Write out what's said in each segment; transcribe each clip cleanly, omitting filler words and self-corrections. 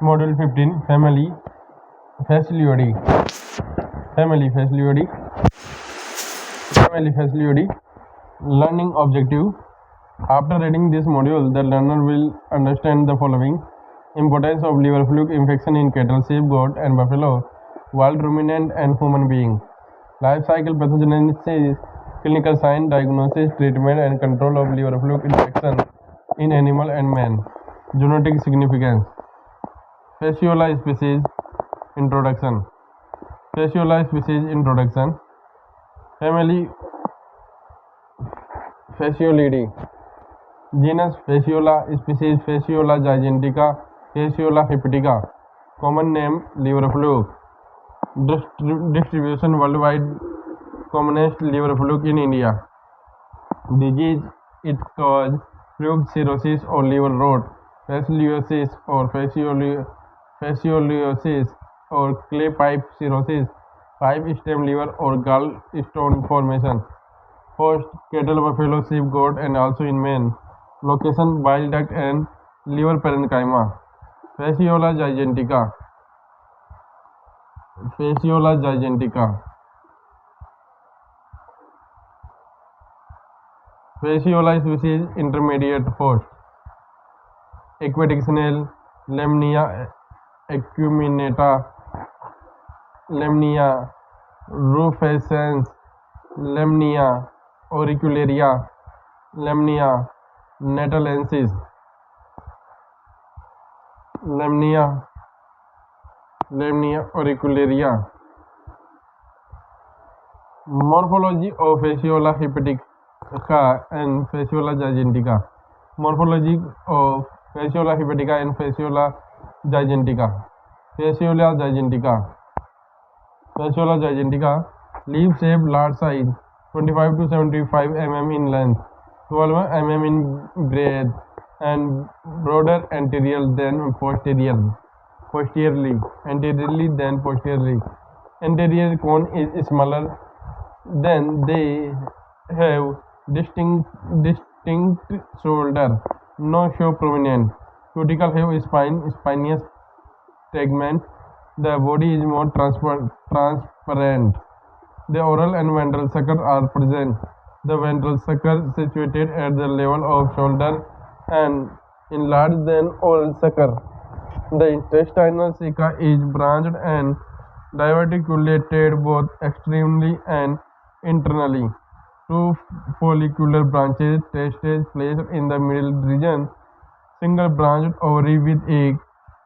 Module 15 Family Faciliody. Family Faciliody. Family Faciliody. Learning objective. After reading this module, the learner will understand the following: importance of liver fluke infection in cattle, sheep, goat, and buffalo, wild ruminant, and human being. Life cycle pathogenesis, clinical sign, diagnosis, treatment, and control of liver fluke infection in animal and man. Genetic significance. Fasciola species introduction. Fasciola species introduction. Family Fasciolidae. Genus Fasciola. Species Fasciola gigantica. Fasciola hepatica. Common name liver fluke. Distribution worldwide. Commonest liver fluke in India. Disease it cause fluke cirrhosis or liver rot, fasciolosis or fasciolosis or clay pipe cirrhosis, pipe stem liver or gallstone formation. Host cattle, buffalo, sheep, goat, and also in man. Location bile duct and liver parenchyma. Fasciola gigantica. Fasciola gigantica. Fasciola species intermediate host. Aquatic snail, Lemnia acuminata, Lemnia rufescens, Lemnia auricularia, Lemnia natalensis, Lemnia auricularia. Morphology of Fasciola hepatica and Fasciola gigantica. Morphology of Fasciola hepatica and Fasciola gigantica. Fasciola gigantica. Fasciola gigantica. Leaf shape, large size, 25 to 75 mm in length, 12 mm in breadth, and broader anterior than posteriorly. Anteriorly than posteriorly. Anterior cone is smaller than they have distinct shoulder, no show prominent. Cuticle have spinous tegment. The body is more transparent. The oral and ventral sucker are present. The ventral sucker situated at the level of shoulder and enlarged than oral sucker. The intestinal ceca is branched and diverticulated both externally and internally. Two follicular branches, testes placed in the middle region. Single branched ovary with a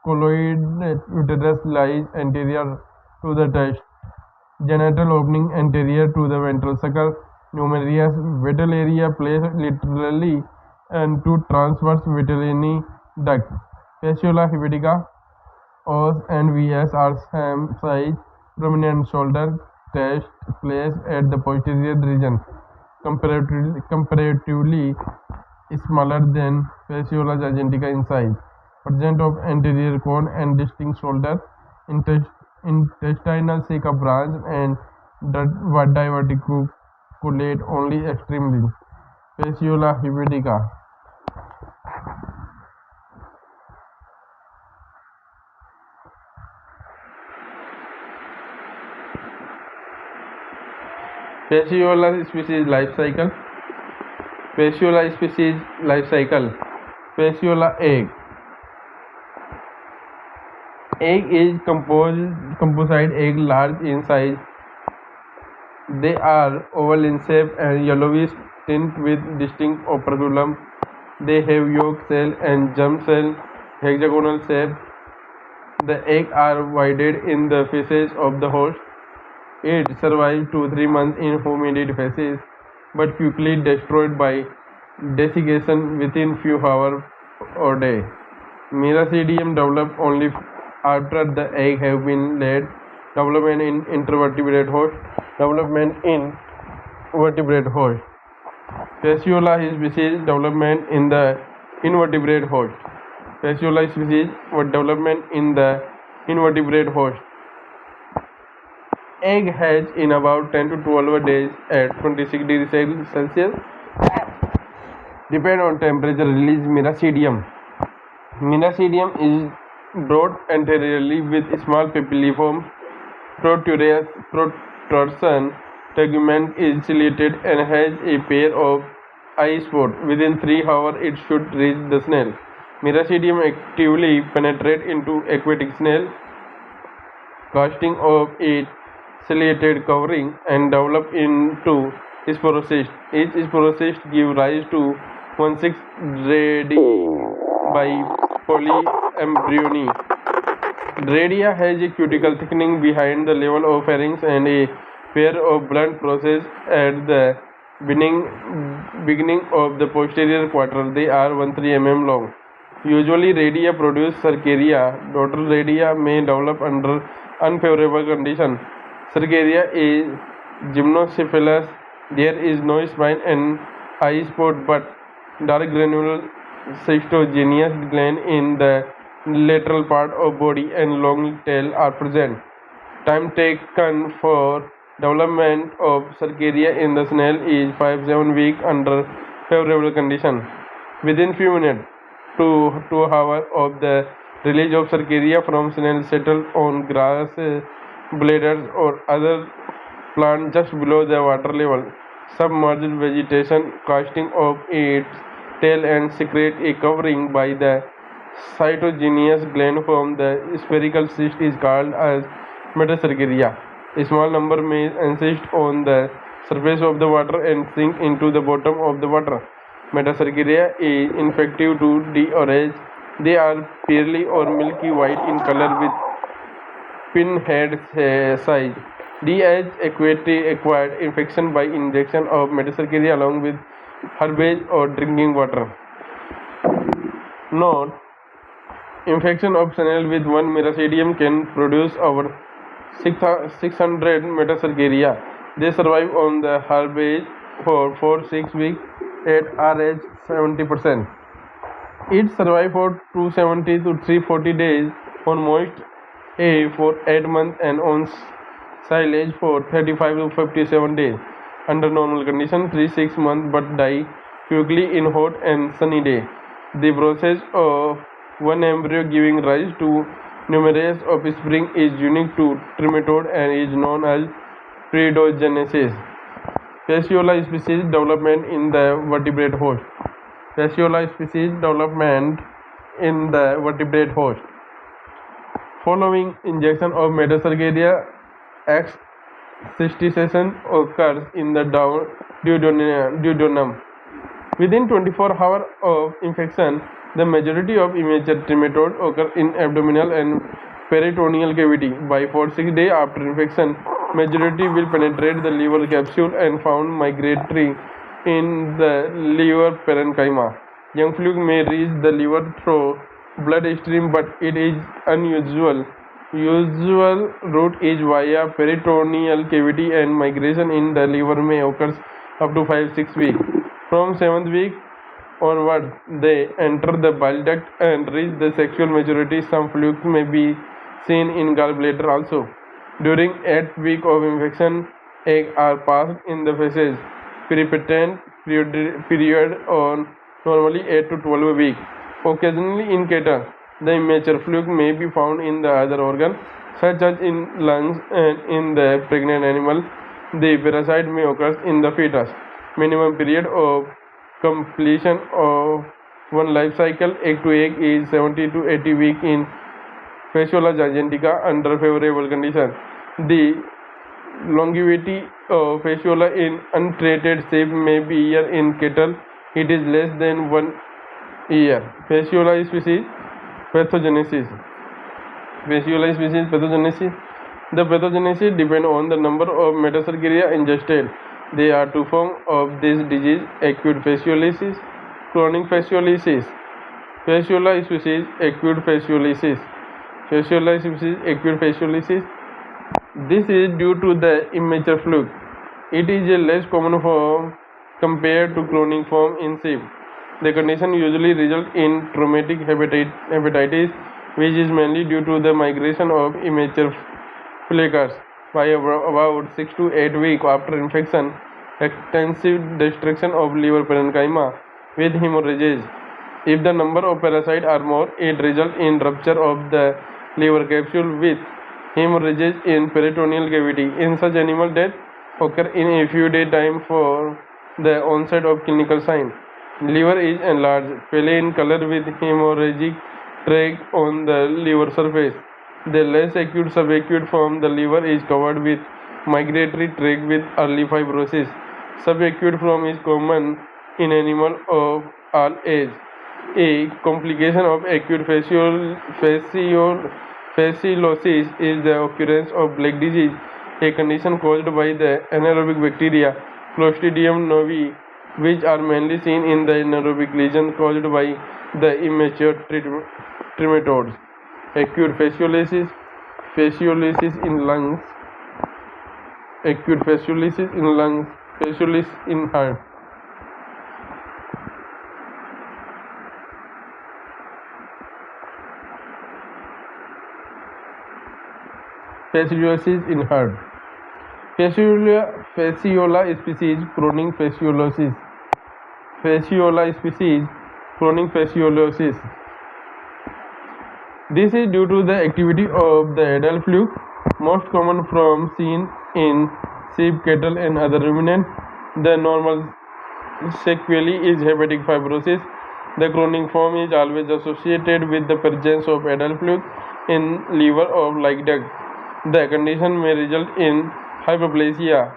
colloid uterus lies anterior to the test. Genital opening anterior to the ventral sucker. Numerous vital area placed laterally and two transverse vitelline duct. Fasciola hepatica. Os and Vs are same size. Prominent shoulder test placed at the posterior region. Comparatively smaller than Fasciola gigantica in size. Present of anterior cone and distinct shoulder. Intestinal ceca branch and diverticulate only extremely. Fasciola hepatica. Fasciola species life cycle. Fasciola species life cycle. Fasciola egg. Egg is composite egg, large in size. They are oval in shape and yellowish tint with distinct operculum. They have yolk cell and germ cell, hexagonal shape. The eggs are divided in the faces of the host. It survives 2 to 3 months in humid faces, but quickly destroyed by desiccation within few hours or day. Miracidium develop only after the egg have been laid. Development in invertebrate host. Development in vertebrate host. Fasciola species development in the invertebrate host. Fasciola species development in the invertebrate host. Egg hatch in about 10 to 12 days at 26 degrees Celsius. Depend on temperature. Release miracidium. Miracidium is broad anteriorly with small papilliform protrusion. Tegument is ciliated and has a pair of eye spots. Within 3 hours, it should reach the snail. Miracidium actively penetrate into aquatic snail, casting off a ciliated covering and develop into sporocyst. Each sporocyst give rise to 1-6 radii by polyembryony. Radia has a cuticle thickening behind the level of pharynx and a pair of blunt process at the beginning of the posterior quarter. They are 1-3 mm long. Usually, radia produce cercaria. Daughter radia may develop under unfavorable conditions. Cercaria is gymnocephalous. There is no spine and eye spot, but dark granular cystogenous gland in the lateral part of body and long tail are present. Time taken for development of cercaria in the snail is 5-7 weeks under favorable conditions. Within few minutes to 2 hours of the release of cercaria from snail settle on grass, bladers or other plant just below the water level. Submerged vegetation casting off its tail and secrete a covering by the cytogenous gland from the spherical cyst is called as metacercaria. A small number may insist on the surface of the water and sink into the bottom of the water. Metacercaria is infective to D-orange. They are pearly or milky white in color with pinhead size. D has acquired infection by injection of metacercaria along with herbage or drinking water. Note: infection of snail with one miracidium can produce over 600 metacercaria. They survive on the herbage for 4-6 weeks at RH 70%. It survives for 270 to 340 days on moist hay for 8 months and on silage for 35 to 57 days. Under normal conditions, 3-6 months, but die quickly in hot and sunny day. The process of one embryo giving rise to numerous offspring is unique to trematode and is known as predogenesis. Fasciola species development in the vertebrate host. Fasciola species development in the vertebrate host. Following injection of metacercaria, excistation occurs in the duodenum. Within 24 hours of infection, the majority of immature trematodes occur in abdominal and peritoneal cavity. By 4-6 days after infection, majority will penetrate the liver capsule and found migratory in the liver parenchyma. Young fluke may reach the liver through bloodstream, but it is unusual. Usual route is via peritoneal cavity, and migration in the liver may occur up to 5-6 weeks. From 7th week onward, they enter the bile duct and reach the sexual maturity. Some flukes may be seen in gallbladder also. During 8th week of infection, eggs are passed in the feces. Peripatent period on normally 8 to 12 weeks. Occasionally in cattle, the immature fluke may be found in the other organ, such as in lungs, and in the pregnant animal, the parasite may occur in the fetus. Minimum period of completion of one life cycle egg to egg is 70 to 80 weeks in Fasciola gigantica under favorable conditions. The longevity of Fasciola in untreated shape may be year in cattle. It is less than 1 year. Fasciola species pathogenesis. Fasciola species pathogenesis. The pathogenesis depends on the number of metacercaria ingested. There are two forms of this disease: acute fasciolitis, chronic fasciolitis. Fasciola species acute fasciolitis. Fasciola species acute fasciolitis. This is due to the immature fluke. It is a less common form compared to chronic form in sheep. The condition usually results in traumatic hepatitis, which is mainly due to the migration of immature flukes. By about 6 to 8 weeks after infection, extensive destruction of liver parenchyma with hemorrhages. If the number of parasites are more, it results in rupture of the liver capsule with hemorrhages in peritoneal cavity. In such animal, death occur in a few days time for the onset of clinical sign. Liver is enlarged, pale in color with hemorrhagic tract on the liver surface. The less acute subacute form, the liver is covered with migratory tract with early fibrosis. Subacute form is common in animals of all age. A complication of acute fasciolosis is the occurrence of black disease, a condition caused by the anaerobic bacteria Clostridium novi, which are mainly seen in the anaerobic lesion caused by the immature trematodes. Acute fasciolosis in lungs, acute fasciolosis in lungs, fasciolosis in heart. Fasciolosis in heart. Fasciola species chronic fasciolosis. Fasciola species chronic fasciolosis. This is due to the activity of the adult fluke, most common from seen in sheep, cattle, and other ruminants. The normal sequelae is hepatic fibrosis. The chronic form is always associated with the presence of adult fluke in liver or like duct. The condition may result in hyperplasia,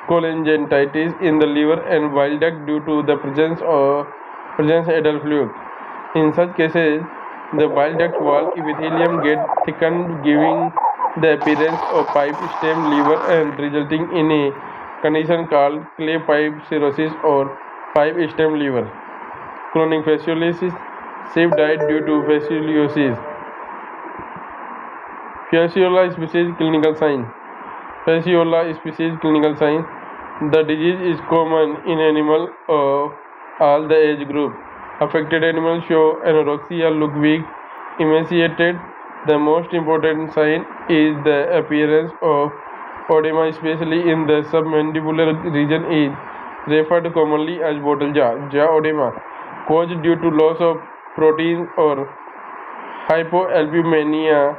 cholangiocystitis in the liver and bile duct due to the presence adult fluke. In such cases, the bile duct wall epithelium gets thickened, giving the appearance of pipe stem liver and resulting in a condition called clay pipe cirrhosis or pipe stem liver. Chronic fasciolosis. Sheep died due to fasciolosis. Fasciola species clinical sign. Fasciola species clinical sign. The disease is common in animals of all the age group. Affected animals show anorexia, look weak, emaciated. The most important sign is the appearance of oedema, especially in the submandibular region, is referred commonly as bottle jaw oedema, caused due to loss of protein or hypoalbuminemia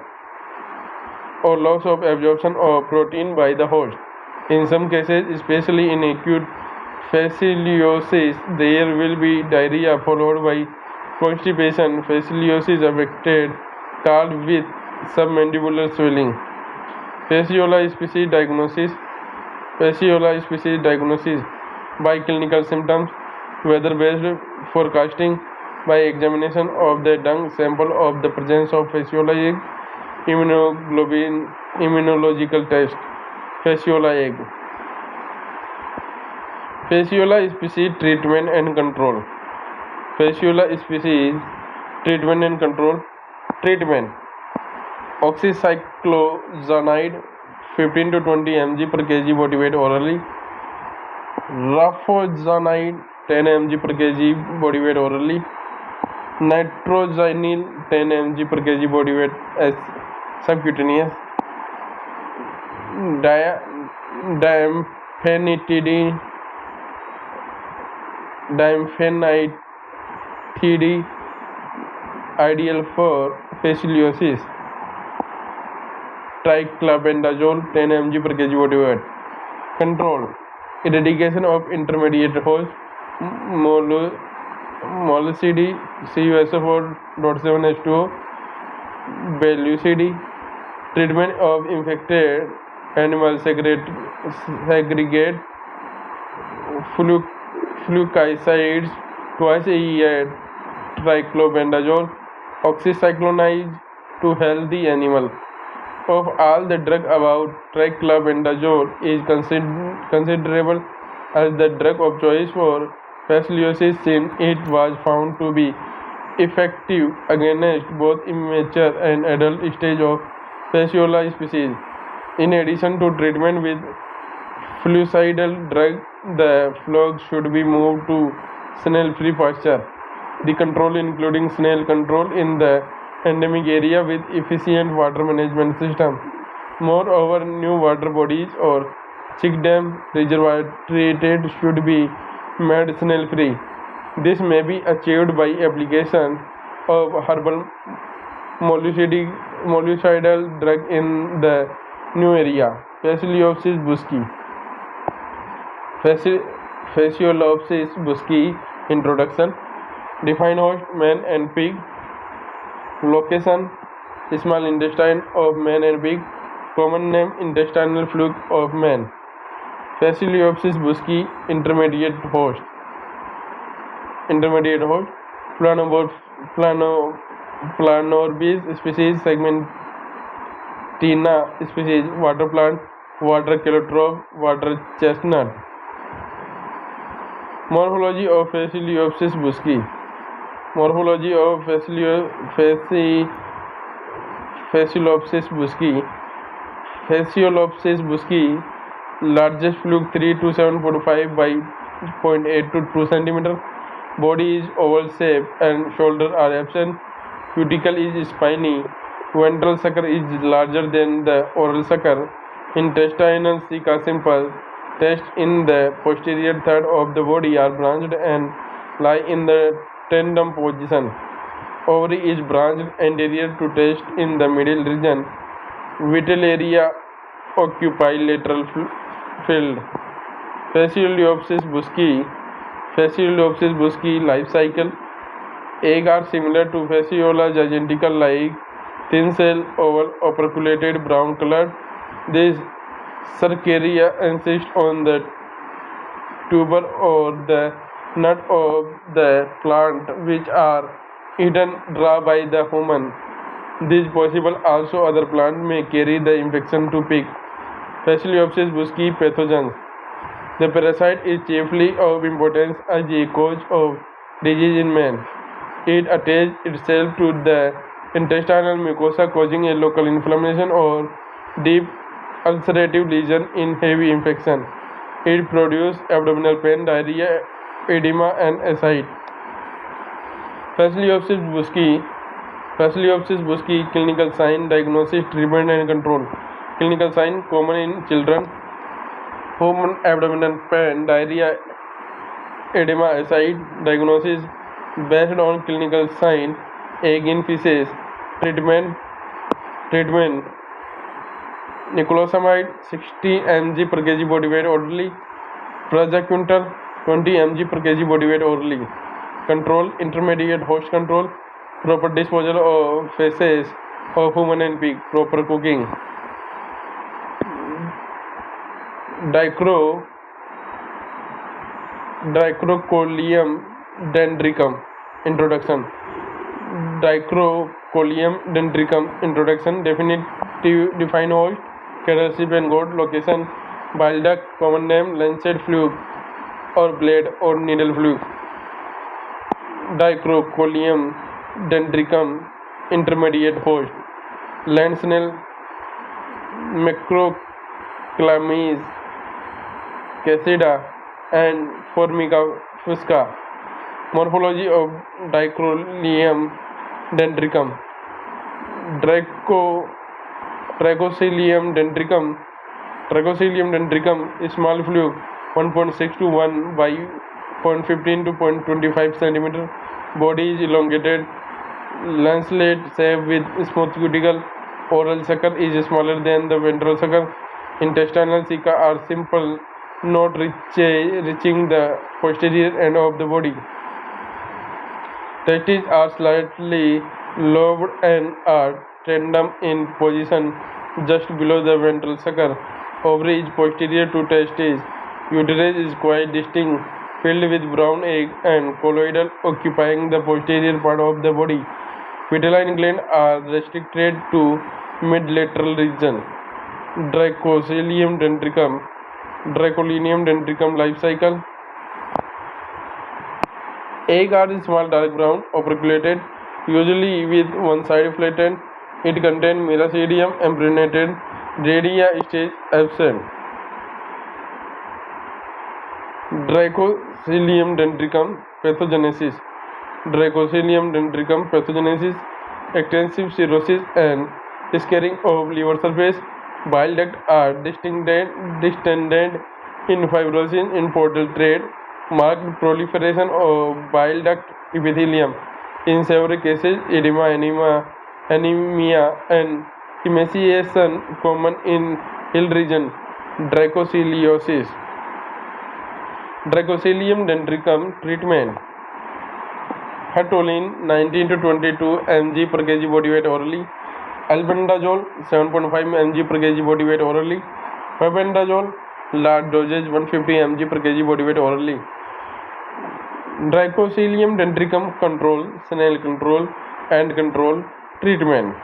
or loss of absorption of protein by the host. In some cases, especially in acute fasciolosis, there will be diarrhea followed by constipation. Fasciolosis affected called with submandibular swelling. Fasciola species diagnosis. Fasciola species diagnosis by clinical symptoms, weather-based forecasting, by examination of the dung sample of the presence of fasciola immunological test. Fasciola egg. Fasciola species treatment and control. Fasciola species treatment and control. Treatment: oxycyclozanide 15 to 20 mg per kg body weight orally. Rafozanide 10 mg per kg body weight orally. Nitroxynyl 10 mg per kg body weight as subcutaneous. Diamphenetide ideal for fasciolosis. Triclabendazole 10 mg per kg body weight. Control: eradication of intermediate host mollucidae CuSO4.7H2O bellucidae. Treatment of infected animals: segregate flukicides twice a year. Triclobendazole oxycyclonide to healthy animal. Of all the drug about triclobendazole is considerable as the drug of choice for fasciolosis since it was found to be effective against both immature and adult stage of fasciola species. In addition to treatment with fluicidal drug, the flock should be moved to snail-free pasture. The control including snail control in the endemic area with efficient water management system. Moreover, new water bodies or check dam reservoir treated should be made snail free. This may be achieved by application of herbal mollucidal drug in the new area. Fasciolopsis busci. Fasciolopsis busci introduction. Define host man and pig. Location small intestine of man and pig. Common name intestinal fluke of man. Fasciolopsis busci intermediate host. Planorbis species segmentina species water plant water calotroph water chestnut. Morphology of Fasciolopsis busci. Morphology of Fasciolopsis busci. Fasciolopsis busci largest fluke 3 to 7.45 by 0.8 to 2 cm. Body is oval shape and shoulder are absent. Cuticle is spiny. Ventral sucker is larger than the oral sucker. Intestinal ceca simple. Tests in the posterior third of the body are branched and lie in the tandem position. Ovary is branched anterior to test in the middle region. Vital area occupy lateral field. Fasciolopsis busci. Fasciolopsis busci life cycle. Eggs are similar to Fasciola gigantica like thin cell oval operculated brown colored. These cercaria insist on the tuber or the nut of the plant which are eaten raw by the human. This possible also other plant may carry the infection to pig. Fasciolopsis busci pathogens. The parasite is chiefly of importance as a cause of disease in man. It attaches itself to the intestinal mucosa causing a local inflammation or deep ulcerative lesion in heavy infection. It produces abdominal pain, diarrhea, edema and ascites. Fasciolopsis busci clinical sign, diagnosis, treatment and control. Clinical sign common in children. Human abdominal pain, diarrhea, edema, ascite. Diagnosis based on clinical sign, egg in feces. Treatment nicosamide 60 mg per kg body weight orally. Praziquantel 20 mg per kg body weight orally. Control intermediate host control. Proper disposal of feces of human and pig. Proper cooking. Dicrocolium dendricum introduction. Dicrocolium dendricum introduction. Define host cattle, sheep and goat. Location bile duct. Common name lancet fluke or blade or needle fluke. Dicrocolium dendricum intermediate host. Land snail Macroclamys cassida and Formica fusca. Morphology of Dicrocolium dendricum. Tricosilium dendricum. Tricosilium dendricum is small fluke 1.6 to 1 by 0.15 to 0.25 cm. Body is elongated, lanceolate shape with smooth cuticle. Oral sucker is smaller than the ventral sucker. Intestinal ceca are simple, not reaching the posterior end of the body. Testes are slightly lobed and are tandem in position just below the ventral sucker. Ovary is posterior to testes. Uterus is quite distinct, filled with brown egg and colloidal occupying the posterior part of the body. Vitelline glands are restricted to mid-lateral region. Dracosilium dendricum life cycle. Egg are small dark brown, operculated, usually with one side flattened. It contains miracidium embryonated, radia stage absent. Dracosilium dendricum pathogenesis. Extensive cirrhosis and scarring of liver surface. Bile ducts are distended in fibrosis in portal trade. Marked proliferation of bile duct epithelium. In several cases, edema, anemia, and emaciation common in hill region. Dracoceliosis. Dracocelium dendricum treatment. Hatolin 19 to 22 mg per kg body weight orally. Albendazole 7.5 mg per kg body weight orally. Mebendazole large dosage 150 mg per kg body weight orally. Dracocelium dendricum control, snail control, and control treatment.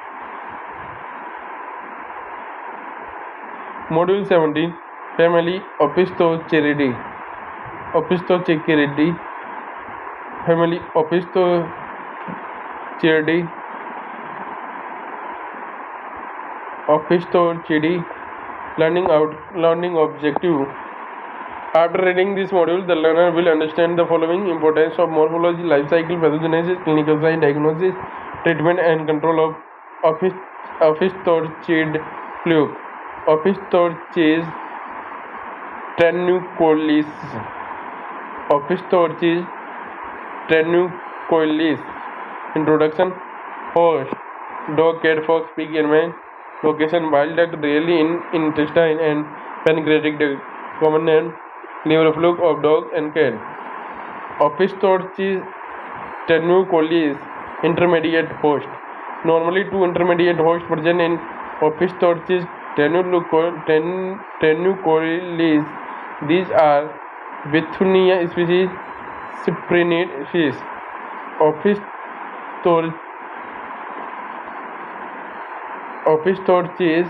Module 17 Family Opisthocheridae. Opisthocheridae. Family Opisthocheridae. Opisthocheridae. Learning objective. After reading this module, the learner will understand the following: importance of morphology, life cycle, pathogenesis, clinical sign, diagnosis, treatment, and control of Opisthocheridae. Fluke. Opisthocheridae tenucolis. Opisthocheridae tenucolis. Introduction. Host: dog, cat, fox, pig, and man. Location: bile duct, rarely in intestine and pancreatic duct. Common name: liver fluke of dog and cat. Opisthocheridae tenucolis. Intermediate host. Normally, two intermediate hosts present in Opisthocheridae tenucolis. These are Bithynia species, cyprinid fish. Opisthocheridae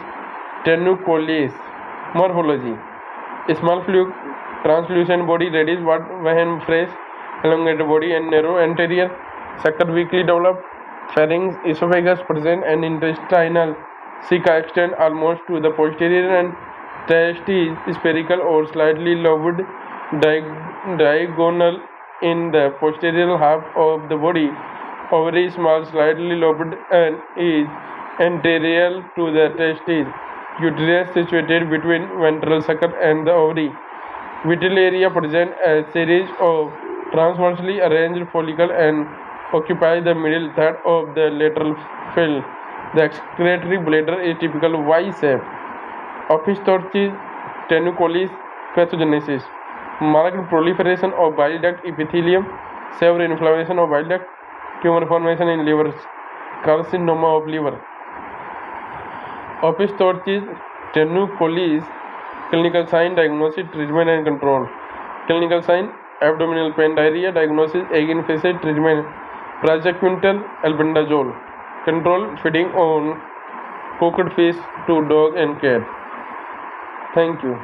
tenucolis. Morphology: small fluke, translucent body, reddish when fresh, elongated body and narrow anterior. Sucker weakly developed. Pharynx, esophagus present, and intestinal ceca extend almost to the posterior, and testes spherical or slightly lobed, diagonal in the posterior half of the body. Ovary small, slightly lobed, and is anterior to the testes. Uterus situated between ventral sucker and the ovary. Vital area present a series of transversely arranged follicles and occupy the middle third of the lateral field. The excretory bladder is typical Y-shape. Opisthocheridae tenucolis. Pathogenesis: marked proliferation of bile duct epithelium, severe inflammation of bile duct, tumor formation in liver, carcinoma of liver. Opisthocheridae tenucolis. Clinical sign, diagnosis, treatment, and control. Clinical sign: abdominal pain, diarrhea. Diagnosis: egg infection. Treatment: praziquantel, albendazole. Control: feeding on cooked fish to dog and cat. Thank you.